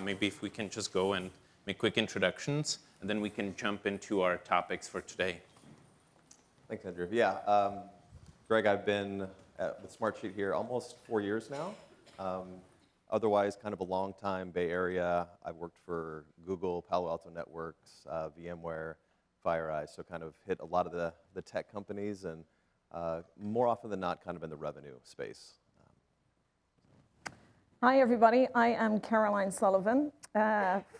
maybe if we can just go and make quick introductions, and then we can jump into our topics for today. Thanks, Andrew. Yeah, Greg, I've been with Smartsheet here almost 4 years now. Otherwise, kind of a long time Bay Area. I've worked for Google, Palo Alto Networks, VMware, FireEye, so kind of hit a lot of the tech companies, and more often than not, kind of in the revenue space. Hi, everybody. I am Caroline Sullivan.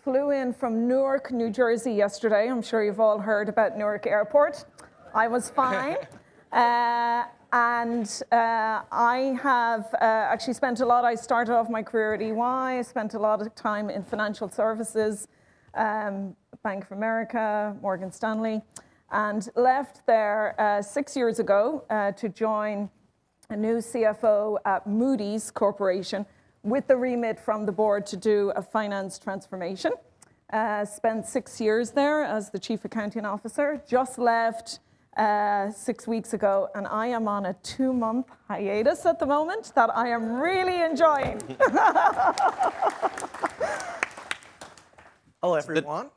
Flew in from Newark, New Jersey yesterday. I'm sure you've all heard about Newark Airport. I was fine. I have actually spent a lot. I started off my career at EY. I spent a lot of time in financial services, Bank of America, Morgan Stanley, and left there 6 years ago to join a new CFO at Moody's Corporation with the remit from the board to do a finance transformation. Spent 6 years there as the chief accounting officer. Just left 6 weeks ago, and I am on a 2-month hiatus at the moment that I am really enjoying. Hello, everyone.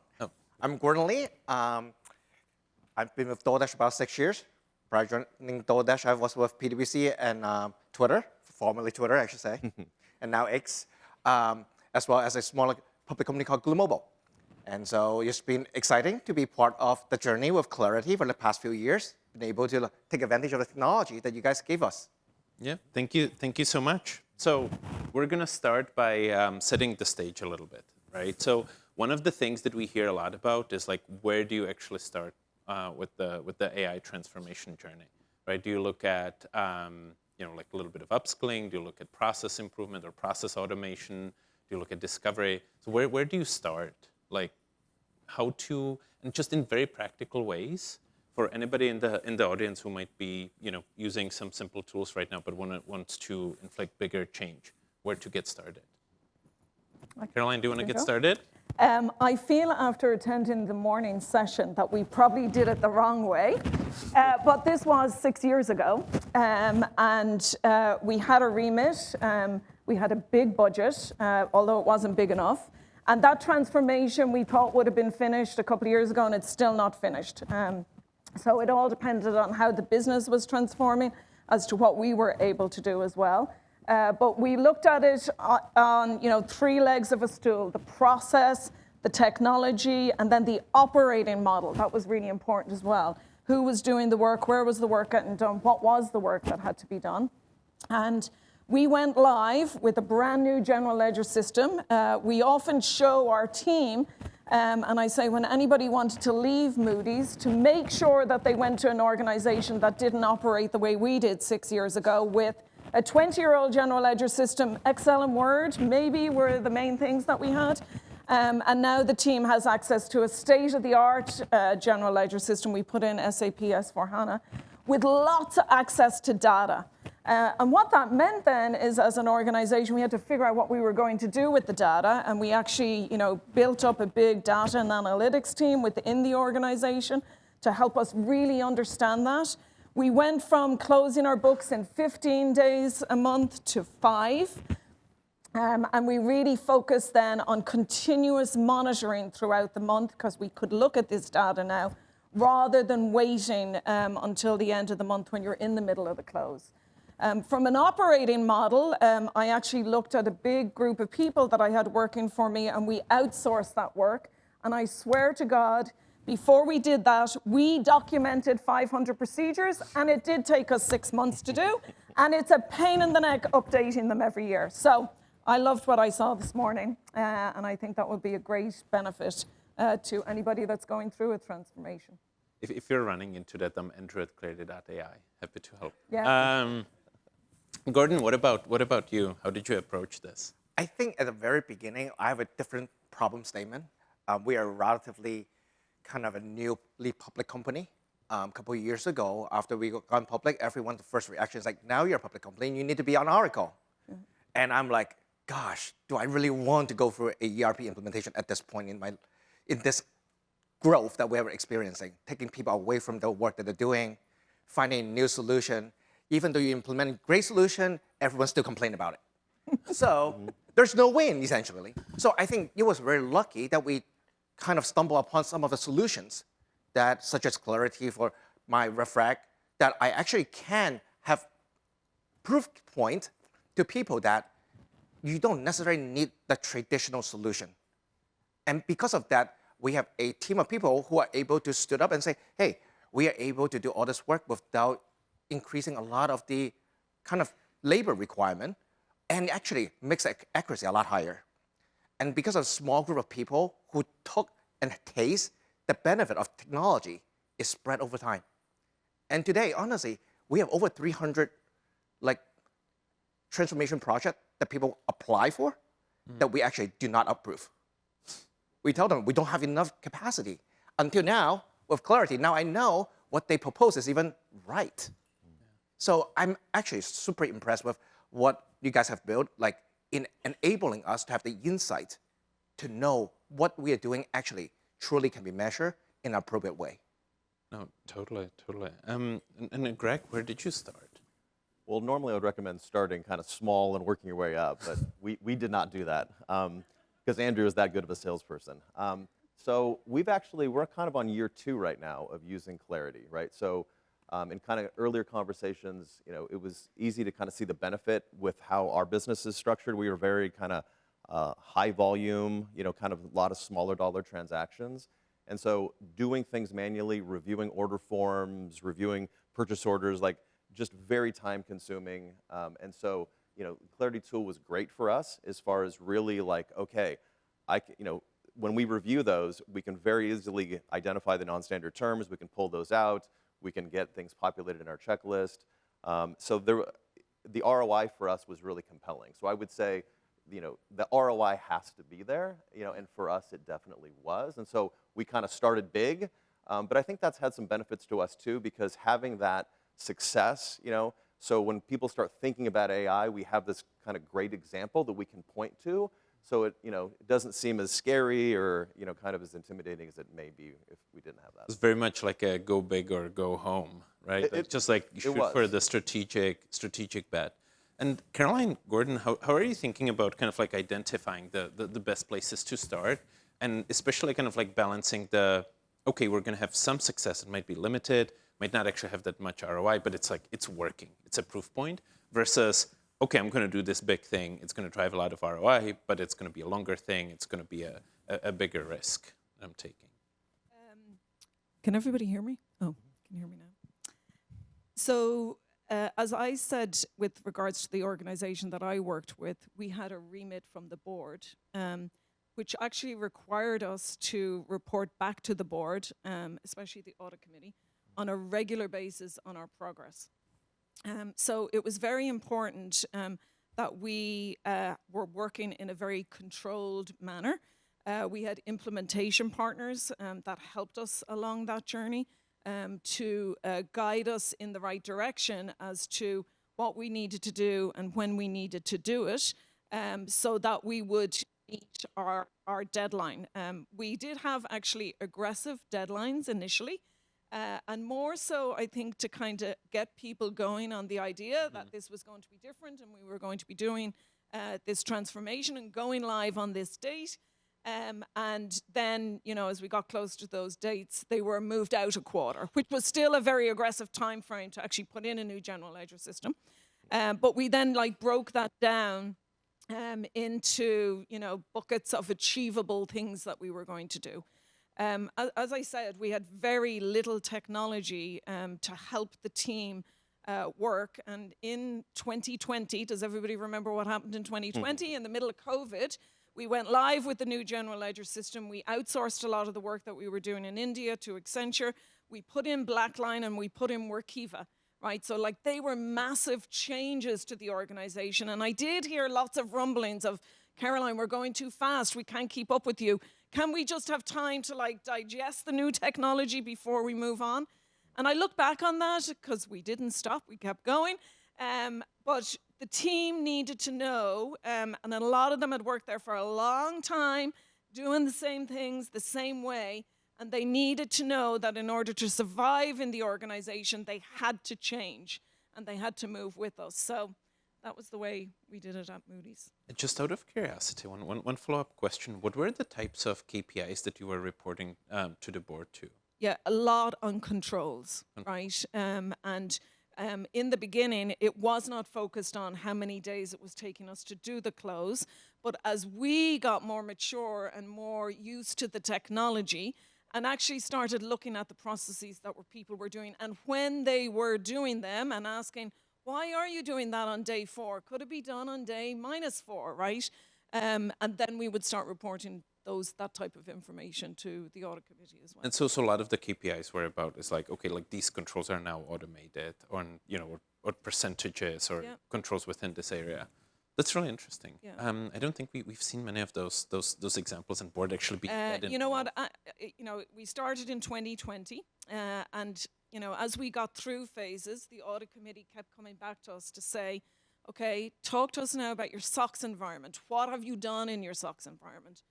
I'm Gordon Lee. I've been with DoorDash about 6 years. Prior to joining DoorDash, I was with PwC and Twitter, formerly Twitter, I should say, and now X, as well as a smaller public company called Glue Mobile. And so it's been exciting to be part of the journey with Clarity for the past few years, been able to take advantage of the technology that you guys gave us. Yeah, thank you so much. So we're going to start by setting the stage a little bit, right? So one of the things that we hear a lot about is like, where do you actually start with the AI transformation journey, right? Do you look at like a little bit of upskilling? Do you look at process improvement or process automation? Do you look at discovery? So where do you start? Like how to, and just in very practical ways, for anybody in the audience who might be using some simple tools right now, but wants to inflict bigger change, where to get started? Caroline, do you want to get started? I feel after attending the morning session that we probably did it the wrong way, but this was 6 years ago, and we had a remit. We had a big budget, although it wasn't big enough. And that transformation we thought would have been finished a couple of years ago, and it's still not finished. So it all depended on how the business was transforming as to what we were able to do as well. But we looked at it on 3 legs of a stool: the process, the technology, and then the operating model. That was really important as well. Who was doing the work? Where was the work getting done? What was the work that had to be done? And we went live with a brand new general ledger system. We often show our team, and I say when anybody wanted to leave Moody's, to make sure that they went to an organization that didn't operate the way we did 6 years ago, with a 20-year-old general ledger system. Excel and Word maybe were the main things that we had. And now the team has access to a state-of-the-art general ledger system. We put in SAP S/4HANA with lots of access to data. And what that meant then is, as an organization, we had to figure out what we were going to do with the data. And we actually built up a big data and analytics team within the organization to help us really understand that. We went from closing our books in 15 days a month to 5. And we really focused then on continuous monitoring throughout the month, because we could look at this data now rather than waiting until the end of the month when you're in the middle of the close. From an operating model, I actually looked at a big group of people that I had working for me, and we outsourced that work. And I swear to God, before we did that, we documented 500 procedures, and it did take us 6 months to do. And it's a pain in the neck updating them every year. So I loved what I saw this morning, and I think that would be a great benefit to anybody that's going through a transformation. If you're running into that, I'm Andrew at clarity.ai. Happy to help. Yeah. Gordon, what about you? How did you approach this? I think at the very beginning, I have a different problem statement. We are relatively kind of a newly public company. A couple of years ago, after we got public, everyone's first reaction is like, now you're a public company, and you need to be on Oracle. Mm-hmm. And I'm like, gosh, do I really want to go through a ERP implementation at this point in this growth that we're experiencing, taking people away from the work that they're doing, finding a new solution. Even though you implement a great solution, everyone still complains about it. So there's no win, essentially. So I think it was very lucky that we kind of stumbled upon some of the solutions that, such as Clarity for my refrag, that I actually can have proof point to people that you don't necessarily need the traditional solution. And because of that, we have a team of people who are able to stood up and say, hey, we are able to do all this work without increasing a lot of the kind of labor requirement, and actually makes accuracy a lot higher. And because of a small group of people who took and taste the benefit of technology is spread over time. And today, honestly, we have over 300 like transformation projects that people apply for that we actually do not approve. We tell them we don't have enough capacity. Until now, with Clarity, now I know what they propose is even right. So I'm actually super impressed with what you guys have built, like in enabling us to have the insight to know what we are doing actually truly can be measured in an appropriate way. No, totally. And Greg, where did you start? Well, normally I would recommend starting kind of small and working your way up, but we did not do that because Andrew is that good of a salesperson. So we're kind of on year 2 right now of using Clarity, right? So in kind of earlier conversations, it was easy to kind of see the benefit with how our business is structured. We were very kind of high volume, kind of a lot of smaller dollar transactions. And so doing things manually, reviewing order forms, reviewing purchase orders, like just very time consuming. And so, Clarity tool was great for us as far as really like, okay, when we review those, we can very easily identify the non-standard terms, we can pull those out, we can get things populated in our checklist. So the ROI for us was really compelling. So I would say, the ROI has to be there, and for us it definitely was. And so we kind of started big, but I think that's had some benefits to us too, because having that success, so when people start thinking about AI, we have this kind of great example that we can point to. So it doesn't seem as scary or kind of as intimidating as it may be if we didn't have that. It's very much like a go big or go home, right? Just like you shoot for the strategic bet. And Caroline, Gordon, how are you thinking about kind of like identifying the best places to start, and especially kind of like balancing okay, we're going to have some success, it might be limited, might not actually have that much ROI, but it's like it's working, it's a proof point, versus okay, I'm going to do this big thing, it's going to drive a lot of ROI, but it's going to be a longer thing, it's going to be a bigger risk I'm taking. Can everybody hear me? Oh, can you hear me now? So as I said, with regards to the organization that I worked with, we had a remit from the board, which actually required us to report back to the board, especially the audit committee, on a regular basis on our progress. So it was very important that we were working in a very controlled manner. We had implementation partners that helped us along that journey to guide us in the right direction as to what we needed to do and when we needed to do it, so that we would meet our deadline. We did have actually aggressive deadlines initially, and more so, I think, to kind of get people going on the idea that this was going to be different and we were going to be doing this transformation and going live on this date. And then, as we got close to those dates, they were moved out a quarter, which was still a very aggressive time frame to actually put in a new general ledger system. But we then broke that down into, buckets of achievable things that we were going to do. As I said, we had very little technology to help the team work. And in 2020, does everybody remember what happened in 2020? In the middle of COVID, we went live with the new general ledger system. We outsourced a lot of the work that we were doing in India to Accenture. We put in Blackline and we put in Workiva, right? So they were massive changes to the organization. And I did hear lots of rumblings of, Caroline, we're going too fast. We can't keep up with you. Can we just have time to digest the new technology before we move on? And I look back on that because we didn't stop, we kept going. But the team needed to know, and a lot of them had worked there for a long time, doing the same things the same way, and they needed to know that in order to survive in the organization, they had to change, and they had to move with us. So that was the way we did it at Moody's. Just out of curiosity, one follow-up question. What were the types of KPIs that you were reporting to the board to? Yeah, a lot on controls, right? In the beginning, it was not focused on how many days it was taking us to do the close. But as we got more mature and more used to the technology and actually started looking at the processes that people were doing and when they were doing them and asking, why are you doing that on day 4? Could it be done on day -4, right? And then we would start reporting that type of information to the audit committee as well. And so a lot of the KPIs were about is like, okay, like these controls are now automated, or or percentages, or controls within this area. That's really interesting. Yeah. I don't think we've seen many of those examples and board actually being you know what? We started in 2020, and as we got through phases, the audit committee kept coming back to us to say, okay, talk to us now about your SOX environment. What have you done in your SOX environment?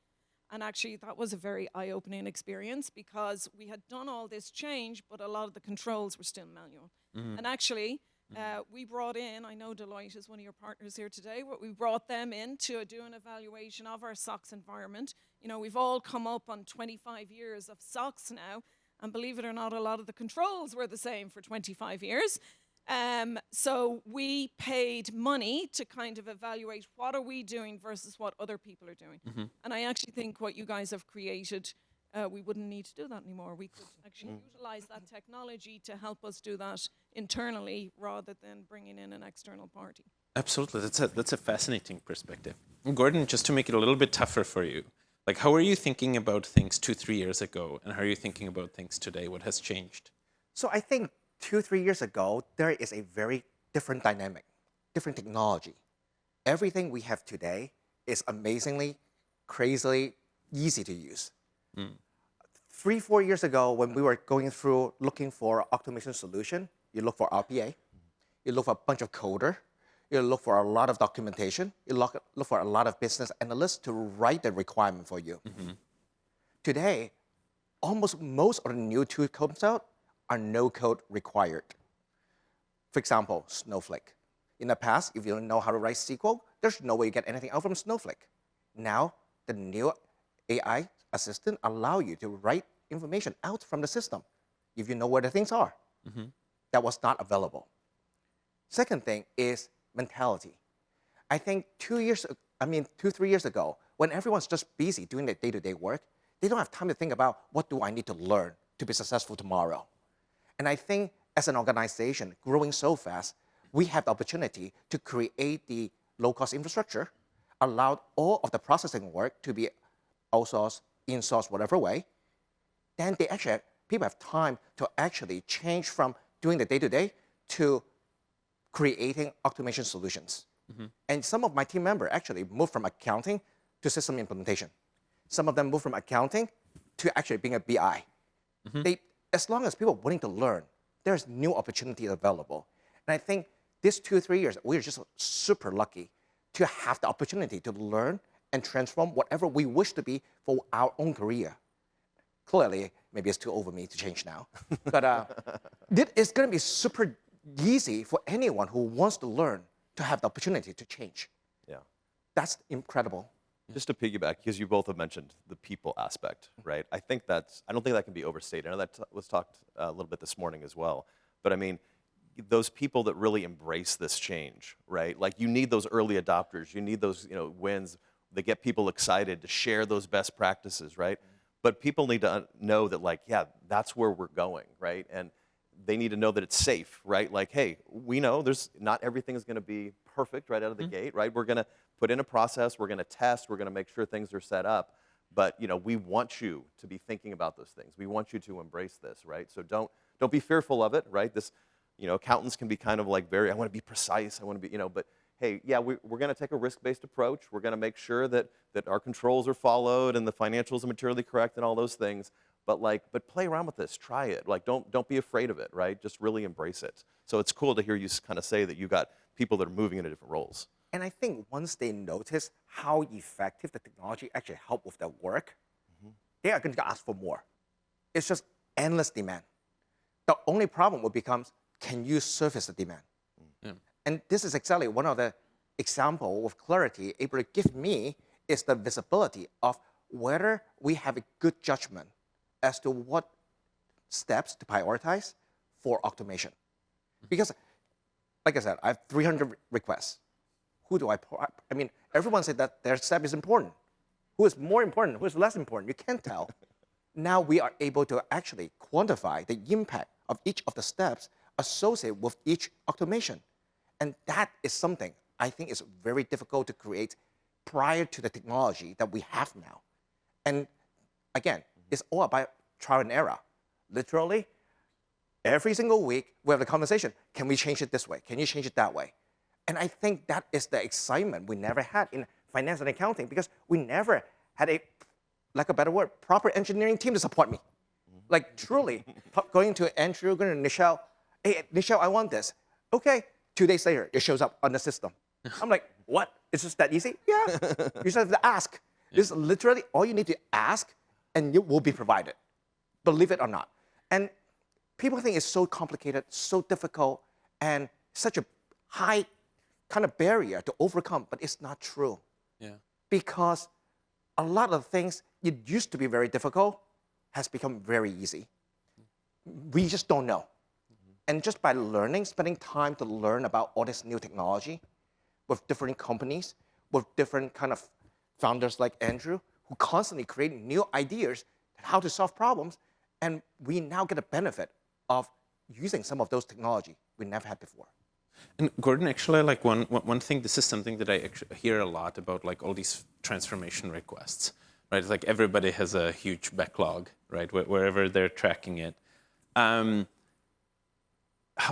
And actually, that was a very eye-opening experience because we had done all this change, but a lot of the controls were still manual. And actually, we brought in, I know Deloitte is one of your partners here today, but we brought them in to do an evaluation of our SOX environment. We've all come up on 25 years of SOX now, and believe it or not, a lot of the controls were the same for 25 years. So we paid money to kind of evaluate what are we doing versus what other people are doing. And I actually think what you guys have created, we wouldn't need to do that anymore. We could actually utilize that technology to help us do that internally rather than bringing in an external party. Absolutely, that's a fascinating perspective. Gordon, just to make it a little bit tougher for you, like how are you thinking about things 2-3 years ago, and how are you thinking about things today? What has changed? So I think 2-3 years ago, there is a very different dynamic, different technology. Everything we have today is amazingly, crazily easy to use. 3-4 years ago, when we were going through looking for automation solution, you look for RPA, you look for a bunch of coder, you look for a lot of documentation, you look for a lot of business analysts to write the requirement for you. Today, almost most of the new tool comes out are no code required. For example, Snowflake. In the past, if you don't know how to write SQL, there's no way you get anything out from Snowflake. Now, the new AI assistant allow you to write information out from the system if you know where the things are. That was not available. Second thing is mentality. I think 2-3 years ago, when everyone's just busy doing their day-to-day work, they don't have time to think about what do I need to learn to be successful tomorrow. And I think as an organization growing so fast, we have the opportunity to create the low-cost infrastructure, allow all of the processing work to be outsourced, insourced, whatever way. Then people have time to actually change from doing the day-to-day to creating automation solutions. And some of my team members actually moved from accounting to system implementation. Some of them moved from accounting to actually being a BI. As long as people are willing to learn, there's new opportunity available. And I think this 2-3 years, we're just super lucky to have the opportunity to learn and transform whatever we wish to be for our own career. Clearly, maybe it's too old for me to change now. But it's going to be super easy for anyone who wants to learn to have the opportunity to change. Yeah. That's incredible. Just to piggyback, because you both have mentioned the people aspect, right? I don't think that can be overstated. I know that was talked a little bit this morning as well. But I mean, those people that really embrace this change, right? Like you need those early adopters. You need those wins that get people excited to share those best practices, right? But people need to know that like, yeah, that's where we're going, right? And they need to know that it's safe, right? Like, hey, we know not everything is going to be perfect right out of the gate, right? We're going to put in a process, we're going to test, we're going to make sure things are set up. But we want you to be thinking about those things. We want you to embrace this, right? So don't be fearful of it, right? This, accountants can be kind of like I want to be precise, I want to be, but hey, yeah, we're going to take a risk-based approach. We're going to make sure that our controls are followed and the financials are materially correct and all those things. But play around with this, try it. Like don't be afraid of it, right? Just really embrace it. So it's cool to hear you kind of say that you got people that are moving into different roles. And I think once they notice how effective the technology actually help with their work, they are going to ask for more. It's just endless demand. The only problem will become, can you service the demand? And this is exactly one of the example of clarity able to give me is the visibility of whether we have a good judgment as to what steps to prioritize for automation. Because, like I said, I have 300 requests. Who do I mean, everyone said that their step is important. Who is more important? Who is less important? You can't tell. Now we are able to actually quantify the impact of each of the steps associated with each automation. And that is something I think is very difficult to create prior to the technology that we have now. And again, it's all about trial and error. Literally, every single week, we have the conversation, can we change it this way? Can you change it that way? And I think that is the excitement we never had in finance and accounting because we never had a, like a better word, proper engineering team to support me. Like truly, going to Andrew, going to Nichelle, hey, Nichelle, I want this. Okay, 2 days later, it shows up on the system. I'm like, what? It's just that easy? Yeah, you just have to ask. It's literally all you need to ask and it will be provided, believe it or not. And people think it's so complicated, so difficult, and such a high kind of barrier to overcome, but it's not true. Yeah. Because a lot of things, it used to be very difficult, has become very easy. We just don't know. And just by learning, spending time to learn about all this new technology with different companies, with different kind of founders like Andrew, who constantly create new ideas on how to solve problems, and we now get a benefit of using some of those technology we never had before. And Gordon, actually, like one thing, this is something that I actually hear a lot about, like all these transformation requests, right? It's like everybody has a huge backlog, right? Wherever they're tracking it. How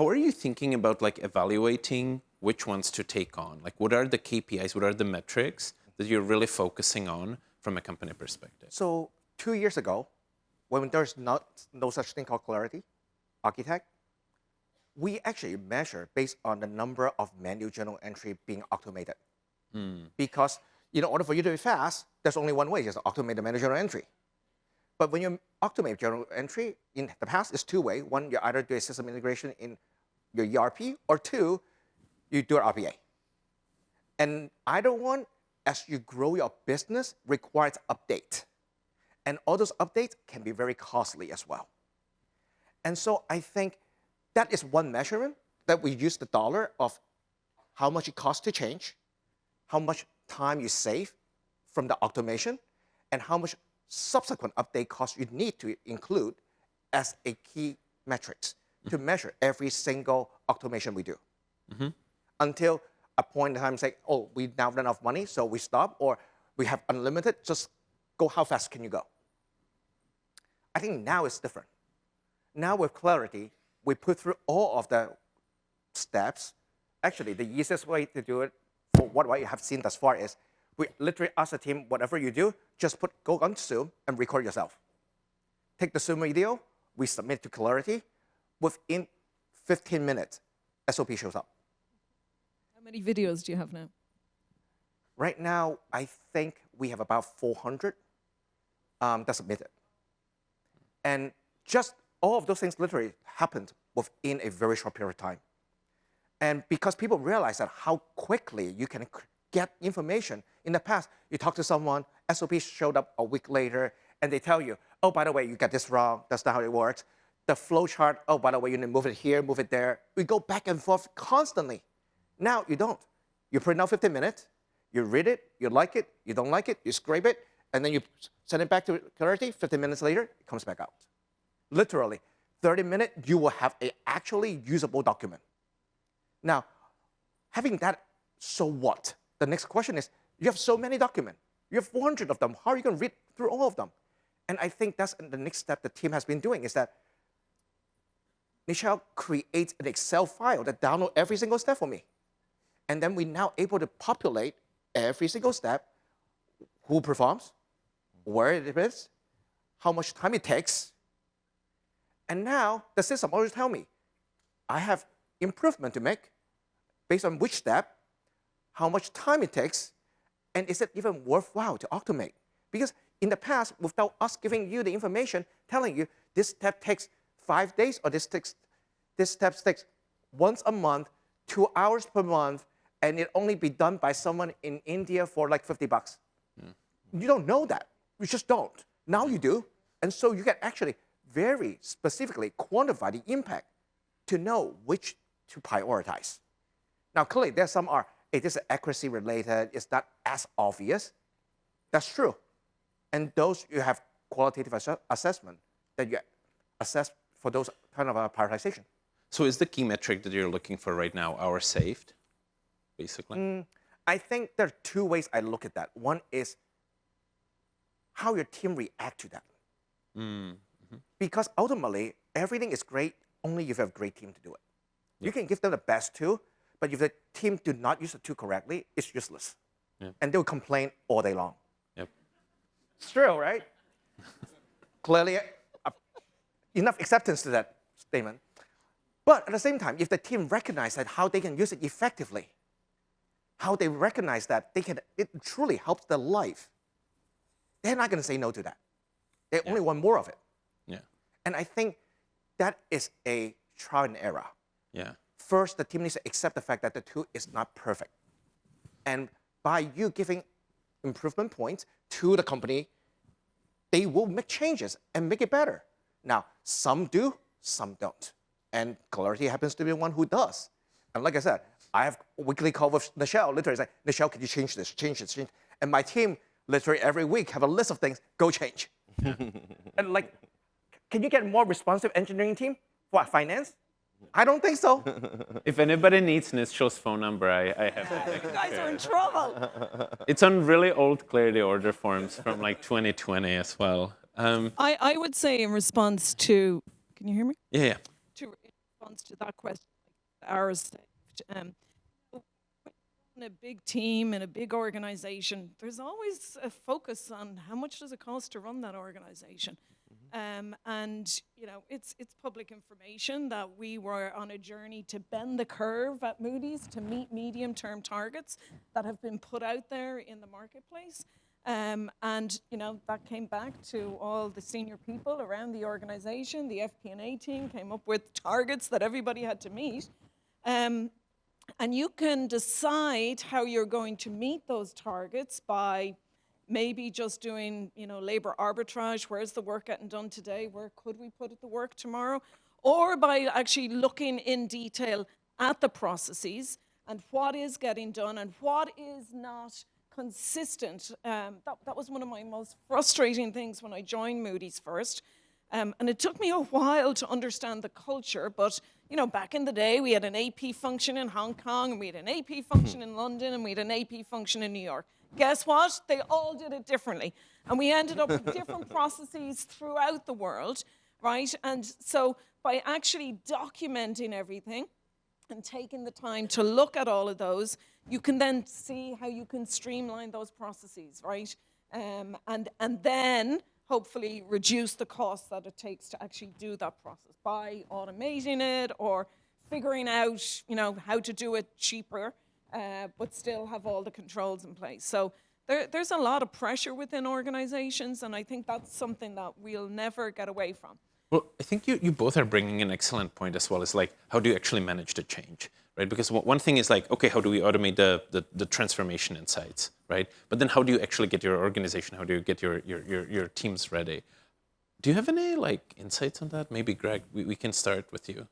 are you thinking about like evaluating which ones to take on? Like, what are the KPIs? What are the metrics that you're really focusing on from a company perspective? So 2 years ago, when there's no such thing called Clarity Architect, we actually measure based on the number of manual journal entry being automated. Because in order for you to be fast, there's only one way, just automate the manual journal entry. But when you automate journal entry, in the past, it's two ways. One, you either do a system integration in your ERP, or two, you do an RPA. And either one, as you grow your business, requires update. And all those updates can be very costly as well. And so I think that is one measurement that we use the dollar of how much it costs to change, how much time you save from the automation, and how much subsequent update costs you need to include as a key metrics to measure every single automation we do. Until a point in time say, oh, we now run out of money, so we stop, or we have unlimited, just go, how fast can you go? I think now it's different. Now with Clarity, we put through all of the steps. Actually, the easiest way to do it, for what I have seen thus far, is we literally ask the team, whatever you do, just go on Zoom and record yourself. Take the Zoom video, we submit to Clarity. Within 15 minutes, SOP shows up. How many videos do you have now? Right now, I think we have about 400 that submitted. And just all of those things literally happened within a very short period of time. And because people realize that how quickly you can get information. In the past, you talk to someone, SOP showed up a week later, and they tell you, oh, by the way, you got this wrong. That's not how it works. The flow chart, oh, by the way, you need to move it here, move it there. We go back and forth constantly. Now you don't. You print out 15 minutes, you read it, you like it, you don't like it, you scrape it, and then you send it back to Clarity. 15 minutes later, it comes back out. Literally, 30 minutes, you will have an actually usable document. Now, having that, so what? The next question is, you have so many documents. You have 400 of them. How are you going to read through all of them? And I think that's the next step the team has been doing, is that Nichelle creates an Excel file that downloads every single step for me. And then we're now able to populate every single step, who performs, where it is, how much time it takes. And now the system always tells me, I have improvement to make based on which step, how much time it takes, and is it even worthwhile to automate? Because in the past, without us giving you the information, telling you this step takes 5 days, or this step takes once a month 2 hours per month, and it only be done by someone in India for like $50. You don't know that. You just don't. Now you do. And so you can actually very specifically quantify the impact to know which to prioritize. Now, clearly, there's some are, it is accuracy related, it's not as obvious. That's true. And those you have qualitative assessment that you assess for those kind of prioritization. So is the key metric that you're looking for right now hours saved, basically? I think there are two ways I look at that. One is how your team react to that. Because ultimately, everything is great only if you have a great team to do it. You can give them the best tool, but if the team do not use the tool correctly, it's useless. And they'll complain all day long. Yep. It's true, right? Clearly, enough acceptance to that statement. But at the same time, if the team recognize that how they can use it effectively, how they recognize that it truly helps their life, they're not going to say no to that. They only want more of it. Yeah. And I think that is a trial and error. Yeah. First, the team needs to accept the fact that the tool is not perfect. And by you giving improvement points to the company, they will make changes and make it better. Now, some do, some don't. And Clarity happens to be one who does. And like I said, I have a weekly call with Nichelle, literally say, Nichelle, can you change this, change this, change? And my team literally every week have a list of things, go change. And like, can you get a more responsive engineering team for finance? I don't think so. If anybody needs Nishil's phone number, I have it. You guys are in trouble. It's on really old Clarity order forms from like 2020 as well. I would say in response to, can you hear me? Yeah. In response to that question, hours saved. In a big team, in a big organization, there's always a focus on how much does it cost to run that organization. And it's public information that we were on a journey to bend the curve at Moody's to meet medium-term targets that have been put out there in the marketplace. And that came back to all the senior people around the organization. The FP&A team came up with targets that everybody had to meet. And you can decide how you're going to meet those targets by maybe just doing, labor arbitrage. Where's the work getting done today? Where could we put the work tomorrow? Or by actually looking in detail at the processes and what is getting done and what is not consistent. That was one of my most frustrating things when I joined Moody's first. And it took me a while to understand the culture, but back in the day, we had an AP function in Hong Kong, and we had an AP function in London, and we had an AP function in New York. Guess what? They all did it differently. And we ended up with different processes throughout the world, right? And so by actually documenting everything and taking the time to look at all of those, you can then see how you can streamline those processes, right? And then hopefully reduce the cost that it takes to actually do that process by automating it or figuring out, how to do it cheaper, but still have all the controls in place. So there's a lot of pressure within organizations, and I think that's something that we'll never get away from. Well, I think you both are bringing an excellent point as well. Is like, how do you actually manage the change, right? Because one thing is like, okay, how do we automate the transformation insights, right? But then how do you actually get your organization, how do you get your teams ready? Do you have any insights on that? Maybe Greg, we can start with you.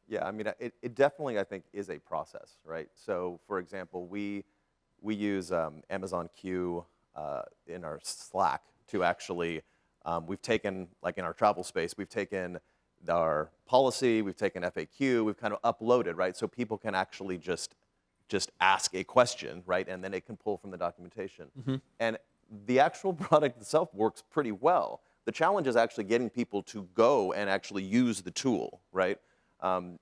Yeah, I mean, it definitely, I think, is a process, right? So, for example, we use Amazon Q in our Slack to actually, we've taken, in our travel space, we've taken our policy, we've taken FAQ, we've kind of uploaded, right? So people can actually just ask a question, right? And then it can pull from the documentation. And the actual product itself works pretty well. The challenge is actually getting people to go and actually use the tool, right?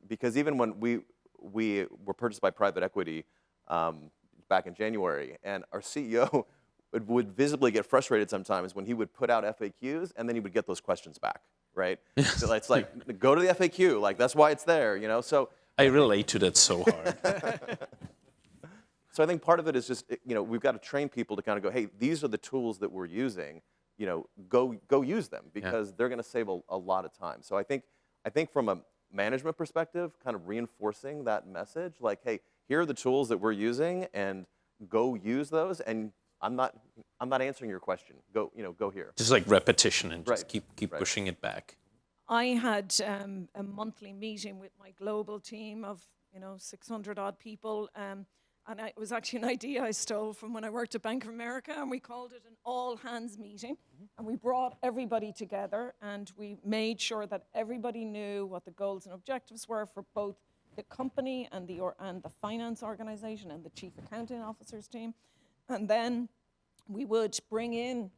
Because even when we were purchased by private equity back in January, and our CEO would visibly get frustrated sometimes when he would put out FAQs and then he would get those questions back, right? So it's like, go to the FAQ, that's why it's there, So I relate to that so hard. So I think part of it is just, we've got to train people to kind of go, hey, these are the tools that we're using, go use them because they're going to save a lot of time. So I think from management perspective, kind of reinforcing that message, like, hey, here are the tools that we're using, and go use those. And I'm not answering your question. Go, go here. Just like repetition and just Right. keep pushing it back. I had a monthly meeting with my global team of 600 odd people, and it was actually an idea I stole from when I worked at Bank of America, and we called it an all hands meeting, and we brought everybody together, and we made sure that everybody knew what the goals and objectives were for both the company and the finance organization and the chief accounting officer's team, and then we would bring in,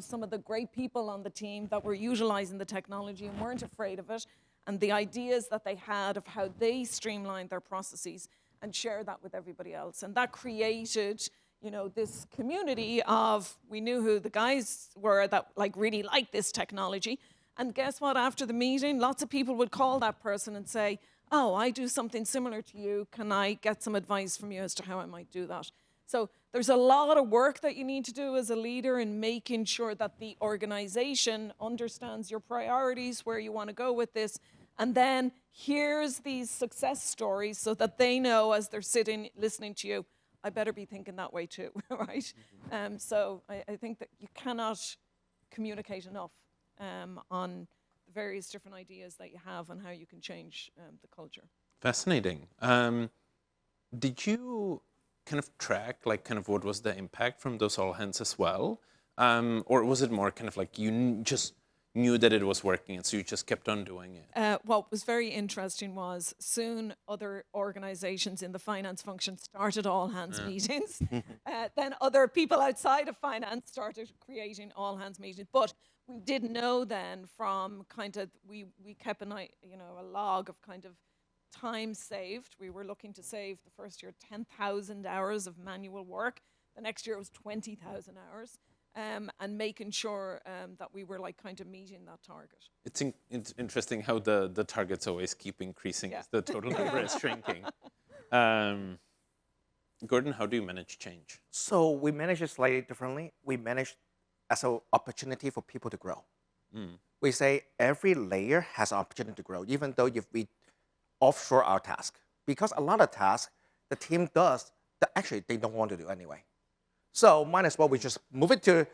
some of the great people on the team that were utilizing the technology and weren't afraid of it, and the ideas that they had of how they streamlined their processes, and share that with everybody else. And that created, this community of, we knew who the guys were that really liked this technology. And guess what? After the meeting, lots of people would call that person and say, oh, I do something similar to you. Can I get some advice from you as to how I might do that? So there's a lot of work that you need to do as a leader in making sure that the organization understands your priorities, where you want to go with this, and then here's these success stories so that they know as they're sitting listening to you, I better be thinking that way too, right? So I think that you cannot communicate enough on the various different ideas that you have and how you can change the culture. Fascinating. Did you kind of track what was the impact from those all hands as well? Or was it more kind of like you just knew that it was working and so you just kept on doing it? What was very interesting was soon other organizations in the finance function started all hands meetings. Then other people outside of finance started creating all hands meetings. But we did know then from we kept a log of time saved. We were looking to save the first year 10,000 hours of manual work. The next year it was 20,000 hours. And making sure that we were meeting that target. It's interesting how the targets always keep increasing as the total number is shrinking. Gordon, how do you manage change? So we manage it slightly differently. We manage as an opportunity for people to grow. We say every layer has an opportunity to grow, even though if we offshore our task. Because a lot of tasks the team does that actually they don't want to do anyway. So might as well we just move it to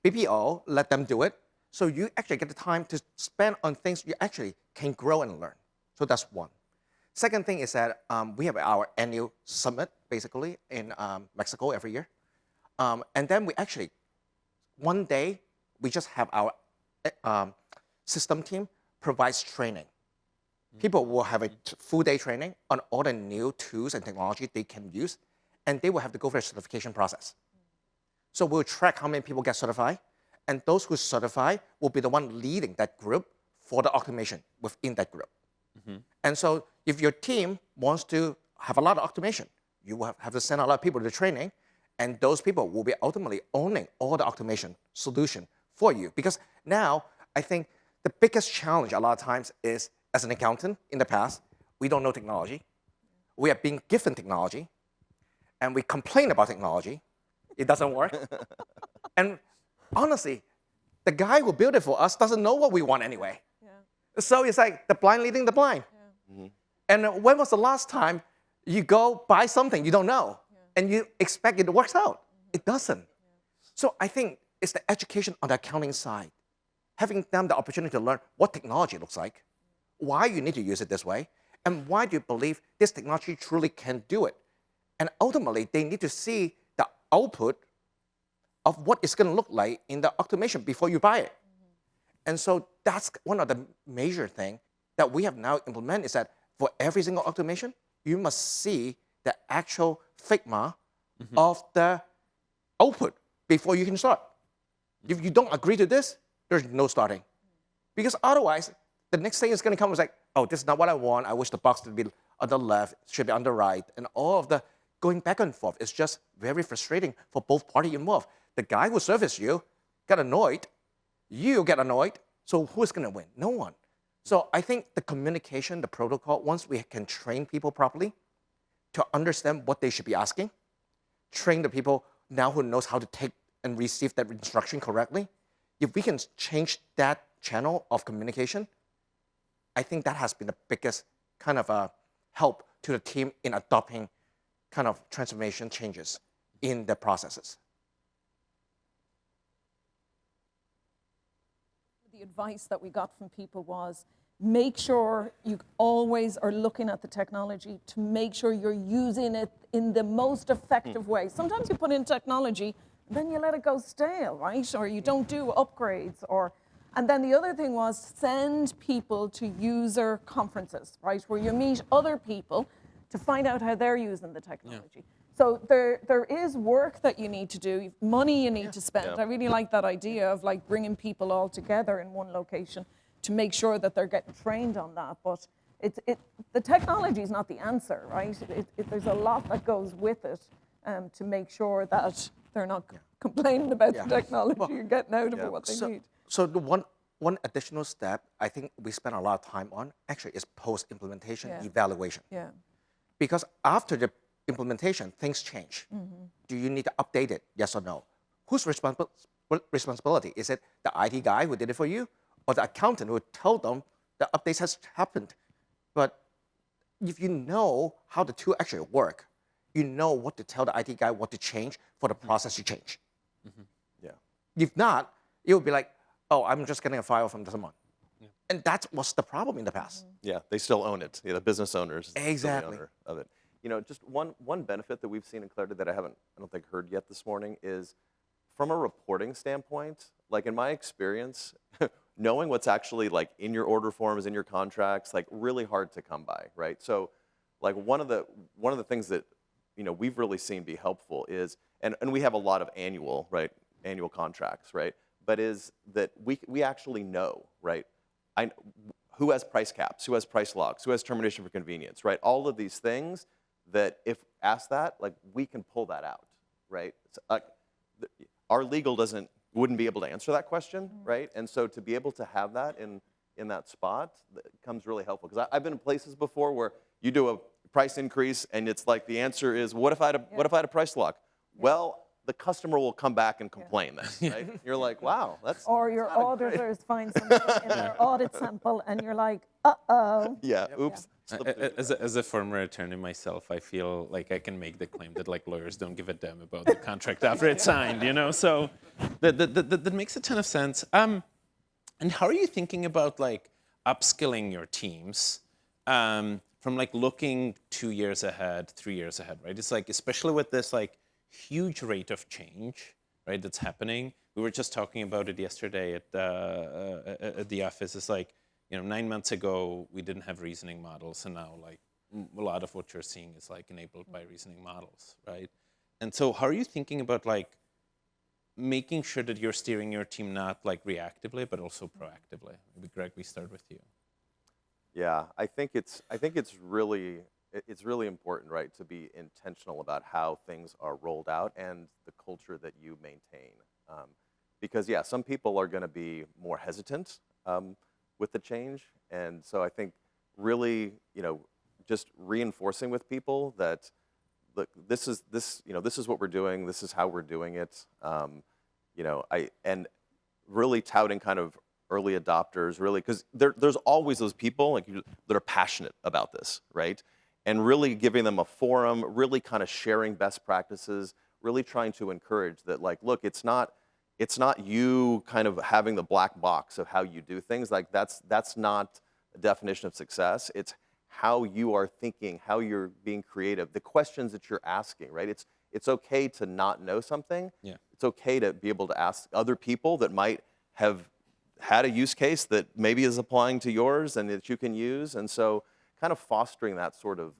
BPO, let them do it. So you actually get the time to spend on things you actually can grow and learn. So that's one. Second thing is that we have our annual summit, basically, in Mexico every year. And then we actually, one day, we just have our system team provides training. People will have a full day training on all the new tools and technology they can use, and they will have to go through a certification process. So we'll track how many people get certified, and those who certify will be the one leading that group for the automation within that group. And so if your team wants to have a lot of automation, you will have to send a lot of people to the training, and those people will be ultimately owning all the automation solution for you. Because now, I think the biggest challenge a lot of times is, as an accountant in the past, we don't know technology. We are being given technology, and we complain about technology. It doesn't work. And honestly, the guy who built it for us doesn't know what we want anyway. So it's like the blind leading the blind. And when was the last time you go buy something you don't know and you expect it works out? It doesn't. So I think it's the education on the accounting side, having them the opportunity to learn what technology looks like, why you need to use it this way, and why do you believe this technology truly can do it. And ultimately, they need to see the output of what it's going to look like in the automation before you buy it. And so that's one of the major things that we have now implemented is that for every single automation, you must see the actual Figma of the output before you can start. If you don't agree to this, there's no starting. Because otherwise, the next thing is going to come is like, oh, this is not what I want. I wish the box to be on the left, should be on the right. And all of the going back and forth is just very frustrating for both parties involved. The guy who serviced you got annoyed. You get annoyed. So who's going to win? No one. So I think the communication, the protocol, once we can train people properly to understand what they should be asking, train the people now who knows how to take and receive that instruction correctly, if we can change that channel of communication, I think that has been the biggest kind of help to the team in adopting kind of transformation changes in the processes. The advice that we got from people was make sure you always are looking at the technology to make sure you're using it in the most effective way. Sometimes you put in technology and then you let it go stale, right? Or you don't do upgrades and then the other thing was send people to user conferences, right? Where you meet other people to find out how they're using the technology. Yeah. So there is work that you need to do, money you need to spend. Yeah. I really like that idea of like bringing people all together in one location to make sure that they're getting trained on that. But the technology is not the answer, right? There's a lot that goes with it to make sure that they're not complaining about the technology and getting out of it what they need. So the one additional step I think we spend a lot of time on actually is post-implementation evaluation. Yeah. Because after the implementation, things change. Mm-hmm. Do you need to update it? Yes or no? Whose responsibility? Is it the IT guy who did it for you, or the accountant who told them the updates has happened? But if you know how the tool actually work, you know what to tell the IT guy what to change for the process to change. Mm-hmm. Yeah. If not, it would be like, oh, I'm just getting a file from someone. Yeah. And that was the problem in the past. Mm-hmm. Yeah, they still own it. Yeah, the business owners exactly. Still the owner of it. You know, just one benefit that we've seen in Clarity that I don't think heard yet this morning is from a reporting standpoint, like in my experience, knowing what's actually like in your order forms, in your contracts, like really hard to come by, right? So like one of the things that, you know, we've really seen be helpful is, and we have a lot of annual contracts, right? But is that we actually know, right? Who has price caps, who has price locks, who has termination for convenience, right? All of these things that if asked that, like we can pull that out, right? Our legal wouldn't be able to answer that question, right? And so to be able to have that in that spot comes really helpful. Because I've been in places before where you do a price increase and it's like the answer is, what if I had a price lock? Yeah. Well, the customer will come back and complain then, right? You're like, wow, that's or your auditors find something in their audit sample and you're like, uh-oh. Yeah, oops. Yeah. As a former attorney myself, I feel like I can make the claim that like lawyers don't give a damn about the contract after it's signed, you know? So that makes a ton of sense. And how are you thinking about like upskilling your teams from like looking 2 years ahead, 3 years ahead, right? It's like, especially with this like huge rate of change, right, that's happening. We were just talking about it yesterday at the office. It's like, you know, 9 months ago, we didn't have reasoning models, and now like a lot of what you're seeing is like enabled by reasoning models, right? And so how are you thinking about like making sure that you're steering your team not like reactively, but also proactively? Maybe Greg, we start with you. Yeah, I think it's really important, right, to be intentional about how things are rolled out and the culture that you maintain. Because yeah, some people are going to be more hesitant with the change, and so I think really, you know, just reinforcing with people that look, this is what we're doing, this is how we're doing it. You know, and really touting kind of early adopters, really, because there's always those people like that are passionate about this, right? And really giving them a forum, really kind of sharing best practices, really trying to encourage that, like, look, it's not you kind of having the black box of how you do things. Like that's not a definition of success. It's how you are thinking, how you're being creative, the questions that you're asking, right? It's okay to not know something. Yeah. It's okay to be able to ask other people that might have had a use case that maybe is applying to yours and that you can use. And so kind of fostering that sort of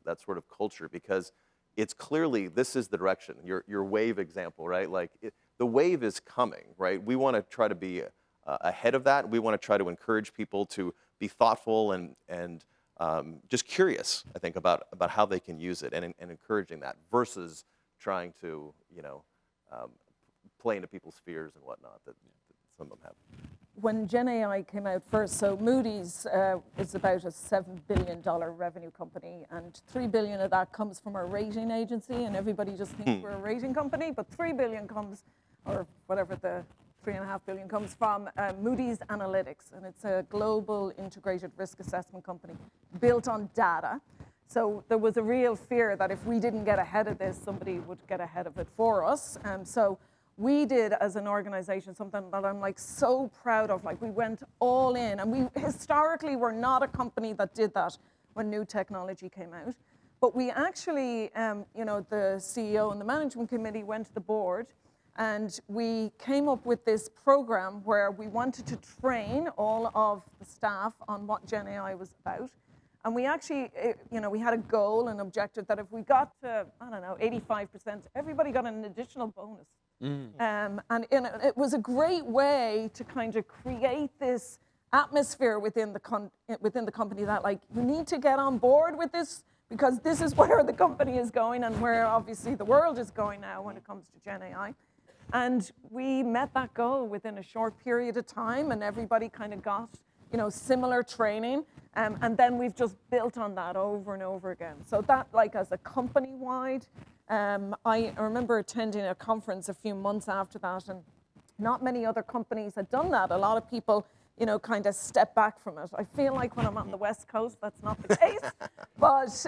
culture, because it's clearly this is the direction. Your wave example, right? Like the wave is coming, right? We want to try to be ahead of that. We want to try to encourage people to be thoughtful and just curious, I think, about how they can use it and encouraging that versus trying to, you know, play into people's fears and whatnot that some of them have. When Gen AI came out first, so Moody's is about a $7 billion revenue company, and $3 billion of that comes from our rating agency, and everybody just thinks we're a rating company, but $3 billion comes, or whatever the 3.5 billion comes from Moody's Analytics, and it's a global integrated risk assessment company built on data. So there was a real fear that if we didn't get ahead of this, somebody would get ahead of it for us. So we did, as an organization, something that I'm like so proud of. Like, we went all in, and we historically were not a company that did that when new technology came out. But we actually, the CEO and the management committee went to the board, and we came up with this program where we wanted to train all of the staff on what Gen AI was about. And we actually, we had a goal, an objective that if we got to, 85%, everybody got an additional bonus. And it was a great way to kind of create this atmosphere within the company that, like, you need to get on board with this, because this is where the company is going and where obviously the world is going now when it comes to Gen AI. And we met that goal within a short period of time, and everybody kind of got, similar training. And then we've just built on that over and over again. So that, like, as a company-wide, I remember attending a conference a few months after that, and not many other companies had done that. A lot of people, kind of step back from it. I feel like when I'm on the West Coast, that's not the case. But,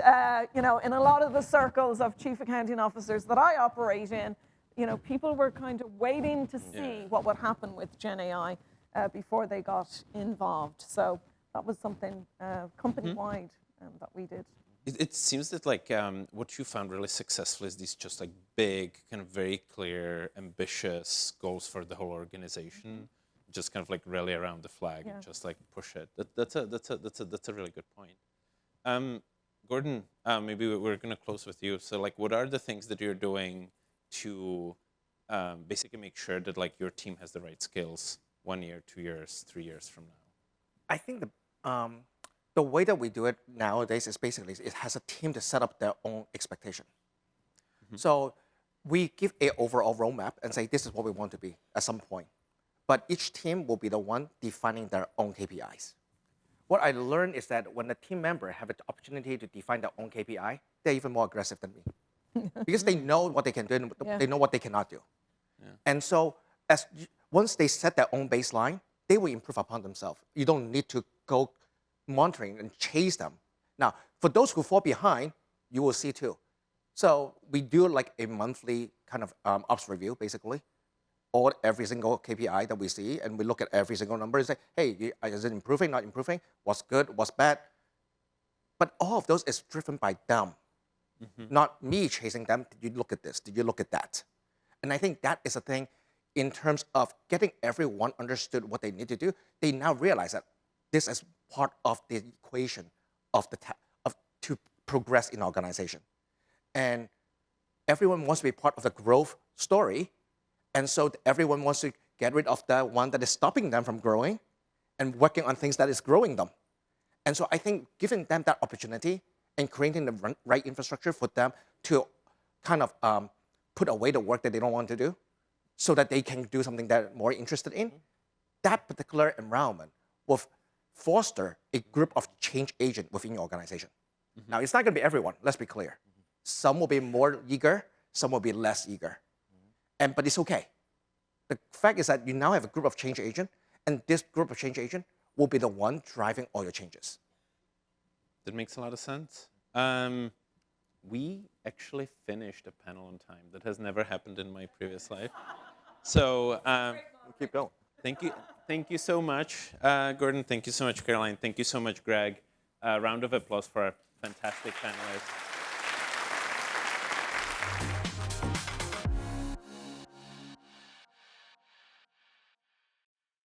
in a lot of the circles of chief accounting officers that I operate in, people were kind of waiting to see what would happen with Gen AI before they got involved. So that was something company-wide that we did. It seems that, like, what you found really successful is these just, like, big, kind of very clear, ambitious goals for the whole organization. Just kind of, like, rally around the flag and just, like, push it. That's a really good point. Gordon, maybe we're going to close with you. So, like, what are the things that you're doing to basically make sure that, like, your team has the right skills 1 year, 2 years, 3 years from now? I think the way that we do it nowadays is basically it has a team to set up their own expectation. So we give an overall roadmap and say this is what we want to be at some point. But each team will be the one defining their own KPIs. What I learned is that when the team member have an opportunity to define their own KPI, they're even more aggressive than me. Because they know what they can do and they know what they cannot do. And so once they set their own baseline, they will improve upon themselves. You don't need to go monitoring and chase them. Now, for those who fall behind, you will see too. So we do like a monthly kind of ops review, basically, or every single KPI that we see, and we look at every single number and say, hey, is it improving, not improving? What's good, what's bad? But all of those is driven by them, not me chasing them. Did you look at this? Did you look at that? And I think that is a thing in terms of getting everyone understood what they need to do. They now realize that this is part of the equation of to progress in organization. And everyone wants to be part of the growth story. And so everyone wants to get rid of the one that is stopping them from growing and working on things that is growing them. And so I think giving them that opportunity and creating the right infrastructure for them to kind of put away the work that they don't want to do so that they can do something that they're more interested in, that particular environment will foster a group of change agents within your organization. Now, it's not going to be everyone, let's be clear. Some will be more eager, some will be less eager. But it's okay. The fact is that you now have a group of change agents, and this group of change agents will be the one driving all your changes. That makes a lot of sense. We actually finished a panel on time. That has never happened in my previous life. So We'll keep going. Thank you so much, Gordon. Thank you so much, Caroline. Thank you so much, Greg. Round of applause for our fantastic panelists.